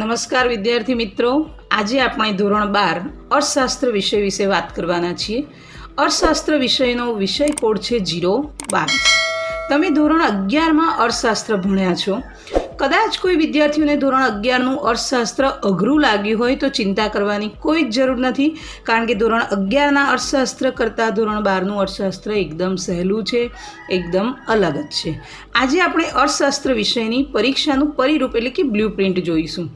નમસ્કાર વિદ્યાર્થી મિત્રો, આજે આપણે ધોરણ 12 અર્થશાસ્ત્ર વિષય વિશે વાત કરવાના છીએ. અર્થશાસ્ત્ર વિષયનો વિષય કોડ છે 022. તમે ધોરણ 11માં અર્થશાસ્ત્ર ભણ્યા છો. કદાચ કોઈ વિદ્યાર્થીઓને ધોરણ 11નું અર્થશાસ્ત્ર અઘરું લાગ્યું હોય તો ચિંતા કરવાની કોઈ જ જરૂર નથી, કારણ કે ધોરણ 11ના અર્થશાસ્ત્ર કરતાં ધોરણ 12નું અર્થશાસ્ત્ર એકદમ સહેલું છે, એકદમ અલગ જ છે. આજે આપણે અર્થશાસ્ત્ર વિષયની પરીક્ષાનું પરિરૂપ એટલે કે બ્લુ પ્રિન્ટ જોઈશું.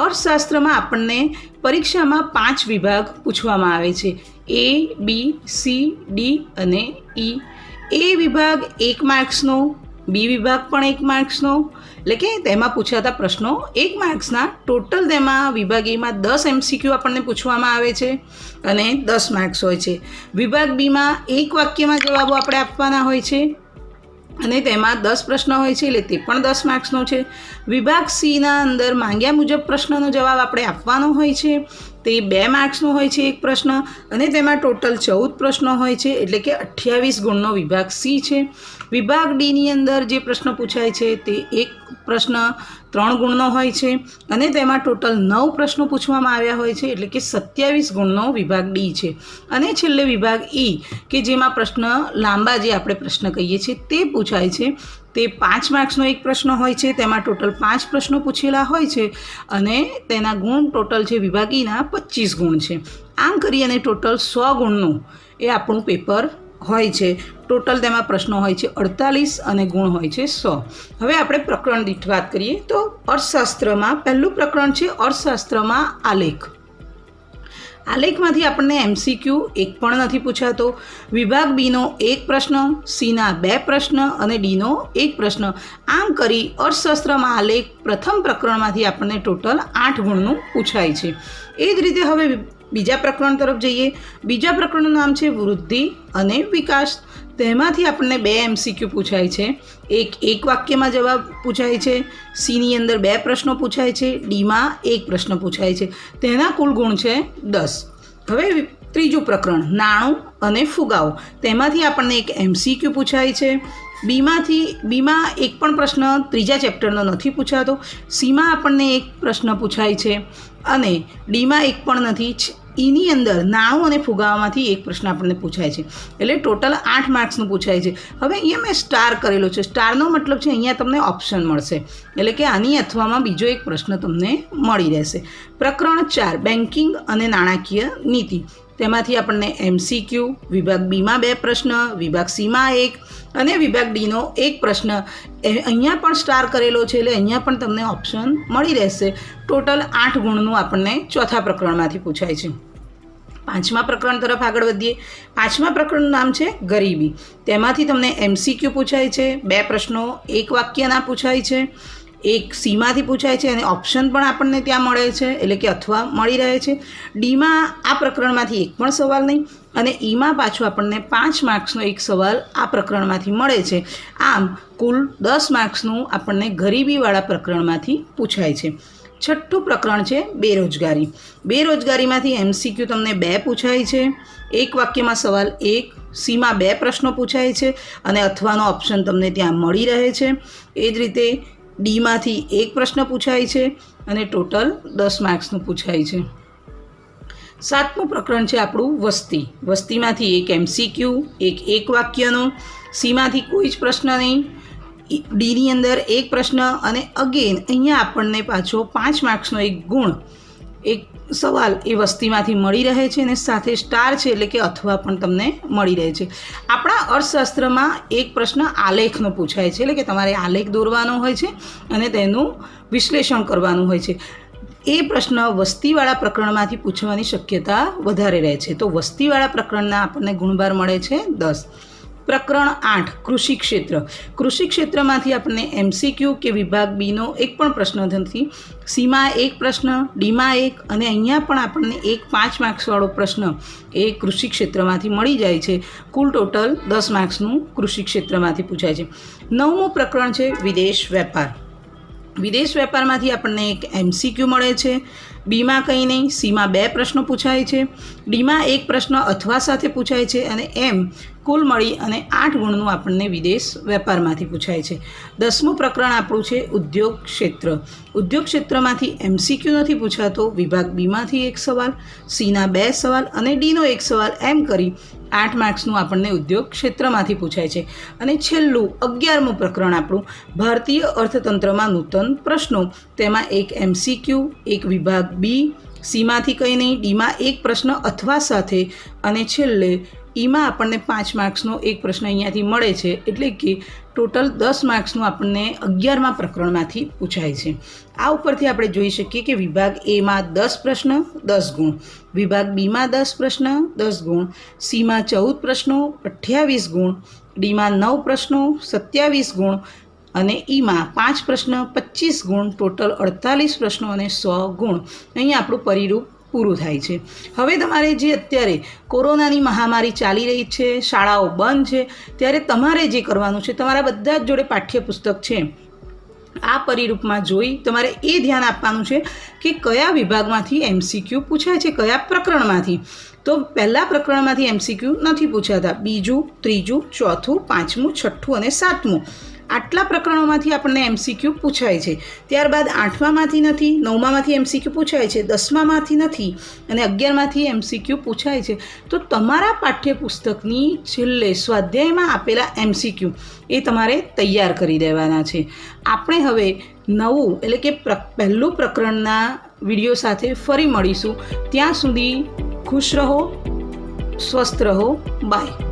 અર્થશાસ્ત્રમાં આપણને પરીક્ષામાં 5 વિભાગ પૂછવામાં આવે છે: A, B, C, D અને E. A વિભાગ 1 માર્ક્સનો, B વિભાગ પણ 1 માર્ક્સનો, એટલે કે તેમાં પૂછાતા પ્રશ્નો 1 માર્ક્સના. ટોટલ તેમાં વિભાગ એમાં 10 MCQ આપણને પૂછવામાં આવે છે અને 10 માર્ક્સ હોય છે. વિભાગ બીમાં 1 વાક્યમાં જવાબો આપણે આપવાના હોય છે અને તેમાં 10 પ્રશ્નો હોય છે, એટલે તે પણ 10 માર્ક્સનો છે. વિભાગ સીના અંદર માંગ્યા મુજબ પ્રશ્નનો જવાબ આપણે આપવાનો હોય છે, તે 2 માર્ક્સનો હોય છે એક પ્રશ્ન, અને તેમાં ટોટલ 14 પ્રશ્નો હોય છે, એટલે કે 28 ગુણનો વિભાગ સી છે. વિભાગ ડીની અંદર જે પ્રશ્ન પૂછાય છે તે એક પ્રશ્ન 3 ગુણનો હોય છે અને તેમાં ટોટલ 9 પ્રશ્નો પૂછવામાં આવ્યા હોય છે, એટલે કે 27 ગુણનો વિભાગ ડી છે. અને છેલ્લે વિભાગ ઈ કે જેમાં પ્રશ્ન લાંબા જે આપણે પ્રશ્ન કહીએ છીએ તે પૂછાય છે, તે 5 માર્ક્સનો એક પ્રશ્ન હોય છે, તેમાં ટોટલ 5 પ્રશ્નો પૂછેલા હોય છે અને તેના ગુણ ટોટલ છે વિભાગ ઈના 25 ગુણ છે. આમ કરી અને ટોટલ 100 ગુણનું એ આપણું પેપર હોય છે. ટોટલ તેમાં પ્રશ્નો હોય છે 48 અને ગુણ હોય છે 100. હવે આપણે પ્રકરણ દીઠ વાત કરીએ તો અર્થશાસ્ત્રમાં પહેલું પ્રકરણ છે અર્થશાસ્ત્રમાં આલેખ. આલેખમાંથી આપણને MCQ એક પણ નથી પૂછાતો. વિભાગ બીનો 1 પ્રશ્ન, સીના 2 પ્રશ્ન અને ડીનો 1 પ્રશ્ન. આમ કરી અર્થશાસ્ત્રમાં આલેખ પ્રથમ પ્રકરણમાંથી આપણને ટોટલ 8 ગુણનું પૂછાય છે. એ જ રીતે હવે બીજા પ્રકરણ તરફ જઈએ. બીજા પ્રકરણનું નામ છે વૃદ્ધિ અને વિકાસ. તેમાંથી આપણને 2 MCQ પૂછાય છે. એક વાક્યમાં જવાબ પૂછાય છે, સીની અંદર 2 પ્રશ્નો પૂછાય છે, ડીમાં 1 પ્રશ્ન પૂછાય છે. તેના કુલ ગુણ છે 10. હવે ત્રીજું પ્રકરણ નાણું અને ફુગાવો. તેમાંથી આપણને એક MCQ પૂછાય છે. બીમાં એક પણ પ્રશ્ન ત્રીજા ચેપ્ટરનો નથી પૂછાતો. સીમાં આપણને 1 પ્રશ્ન પૂછાય છે અને ડીમાં 1 પણ નથી. ઈની અંદર નાણું અને ફુગાવામાંથી 1 પ્રશ્ન આપણને પૂછાય છે, એટલે ટોટલ 8 માર્ક્સનું પૂછાય છે. હવે અહીંયા મેં સ્ટાર કરેલો છે. સ્ટારનો મતલબ છે અહીંયા તમને ઓપ્શન મળશે, એટલે કે આની અથવામાં બીજો એક પ્રશ્ન તમને મળી રહેશે. પ્રકરણ 4 બેન્કિંગ અને નાણાકીય નીતિ. તેમાંથી આપણને MCQ વિભાગ બીમાં 2 પ્રશ્ન, વિભાગ સીમાં 1 અને વિભાગ ડીનો 1 પ્રશ્ન. અહીંયા પણ સ્ટાર કરેલો છે, એટલે અહીંયા પણ તમને ઓપ્શન મળી રહેશે. ટોટલ 8 ગુણનું આપણને ચોથા પ્રકરણમાંથી પૂછાય છે. 5મા પ્રકરણ તરફ આગળ વધીએ. 5મા પ્રકરણનું નામ છે ગરીબી. તેમાંથી તમને MCQ પૂછાય છે. 2 પ્રશ્નો 1 વાક્યના પૂછાય છે, એક સીમાંથી પૂછાય છે અને ઓપ્શન પણ આપણને ત્યાં મળે છે, એટલે કે અથવા મળી રહે છે. ડીમાં આ પ્રકરણમાંથી 1 પણ સવાલ નહીં અને ઈમાં પાછું આપણને 5 માર્ક્સનો એક સવાલ આ પ્રકરણમાંથી મળે છે. આમ કુલ 10 માર્ક્સનું આપણને ગરીબીવાળા પ્રકરણમાંથી પૂછાય છે. 6થું પ્રકરણ છે બેરોજગારી. બેરોજગારીમાંથી MCQ તમને 2 પૂછાય છે, એક વાક્યમાં સવાલ 1, સીમાં 2 પ્રશ્નો પૂછાય છે અને અથવાનો ઓપ્શન તમને ત્યાં મળી રહે છે. એ જ રીતે ડીમાંથી 1 પ્રશ્ન પૂછાય છે અને ટોટલ 10 માર્ક્સનું પૂછાય છે. 7મું પ્રકરણ છે આપણું વસ્તી. વસ્તીમાંથી 1 MCQ, એક વાક્યનો, સીમાંથી કોઈ જ પ્રશ્ન નહીં, ડીની અંદર 1 પ્રશ્ન અને અગેન અહીંયા આપણને પાછો 5 માર્ક્સનો એક ગુણ, એક સવાલ એ વસ્તીમાંથી મળી રહે છે અને સાથે સ્ટાર છે, એટલે કે અથવા પણ તમને મળી રહે છે. આપણા અર્થશાસ્ત્રમાં એક પ્રશ્ન આલેખનો પૂછાય છે, એટલે કે તમારે આલેખ દોરવાનો હોય છે અને તેનું વિશ્લેષણ કરવાનું હોય છે. એ પ્રશ્ન વસ્તીવાળા પ્રકરણમાંથી પૂછવાની શક્યતા વધારે રહે છે. તો વસ્તીવાળા પ્રકરણના આપણને ગુણભાર મળે છે 10. પ્રકરણ 8 કૃષિ ક્ષેત્ર. કૃષિ ક્ષેત્રમાંથી આપણને MCQ કે વિભાગ બીનો 1 પણ પ્રશ્ન નથી, સીમાં 1 પ્રશ્ન, ડીમાં 1 અને અહીંયા પણ આપણને એક 5 માર્ક્સવાળો પ્રશ્ન એ કૃષિ ક્ષેત્રમાંથી મળી જાય છે. કુલ ટોટલ 10 માર્ક્સનું કૃષિ ક્ષેત્રમાંથી પૂછાય છે. 9મું પ્રકરણ છે વિદેશ વેપાર. વિદેશ વેપારમાંથી આપણને એક MCQ મળે છે. બીમાં કંઈ નહીં, સીમાં 2 પ્રશ્નો પૂછાય છે, ડીમાં 1 પ્રશ્ન અથવા સાથે પૂછાય છે અને એમ કુલ મળી અને 8 ગુણનું આપણને વિદેશ વેપારમાંથી પૂછાય છે. 10મું પ્રકરણ આપણું છે ઉદ્યોગ ક્ષેત્ર. ઉદ્યોગ ક્ષેત્રમાંથી MCQ નથી પૂછાતો. વિભાગ બીમાંથી 1 સવાલ, સીના 2 સવાલ અને ડીનો 1 સવાલ, એમ કરી 8 માર્ક્સનું આપણને ઉદ્યોગ ક્ષેત્રમાંથી પૂછાય છે. અને છેલ્લું 11મું પ્રકરણ આપણું ભારતીય અર્થતંત્રમાં નૂતન પ્રશ્નો. તેમાં એક MCQ, એક વિભાગ બી, સીમાંથી કંઈ નહીં, ડીમાં 1 પ્રશ્ન અથવા સાથે અને છેલ્લે ઈમાં આપણને 5 માર્ક્સનો એક પ્રશ્ન અહીંયાથી મળે છે. એટલે કે ટોટલ 10 માર્ક્સનું આપણને 11મા પ્રકરણમાંથી પૂછાય છે. આ ઉપરથી આપણે જોઈ શકીએ કે વિભાગ એમાં 10 પ્રશ્ન 10 ગુણ, વિભાગ બીમાં 10 પ્રશ્ન 10 ગુણ, સીમાં 14 પ્રશ્નો 28 ગુણ, ડીમાં 9 પ્રશ્નો 27 ગુણ અને ઈમાં 5 પ્રશ્ન 25 ગુણ, ટોટલ 48 પ્રશ્નો અને 100 ગુણ. અહીં આપણું પરિરૂપ પૂરું થાય છે. હવે તમારે જે અત્યારે કોરોનાની મહામારી ચાલી રહી છે, શાળાઓ બંધ છે, ત્યારે તમારે જે કરવાનું છે, તમારા બધા જ જોડે પાઠ્યપુસ્તક છે. આ પરિરૂપમાં જોઈ તમારે એ ધ્યાન આપવાનું છે કે કયા વિભાગમાંથી MCQ પૂછાય છે, કયા પ્રકરણમાંથી. તો પહેલા પ્રકરણમાંથી MCQ નથી પૂછાતા, બીજું, ત્રીજું, ચોથું, 5મું, 6મું અને 7મું આટલા પ્રકરણોમાંથી આપણને MCQ પૂછાય છે. ત્યારબાદ 8મામાંથી નથી, 9મામાંથી MCQ પૂછાય છે, 10મામાંથી નથી અને 11માથી MCQ પૂછાય છે. તો તમારા પાઠ્યપુસ્તકની છેલ્લે સ્વાધ્યાયમાં આપેલા MCQ એ તમારે તૈયાર કરી દેવાના છે. આપણે હવે નવું એટલે કે પહેલું પ્રકરણના વિડીયો સાથે ફરી મળીશું. ત્યાં સુધી ખુશ રહો, સ્વસ્થ રહો, બાય.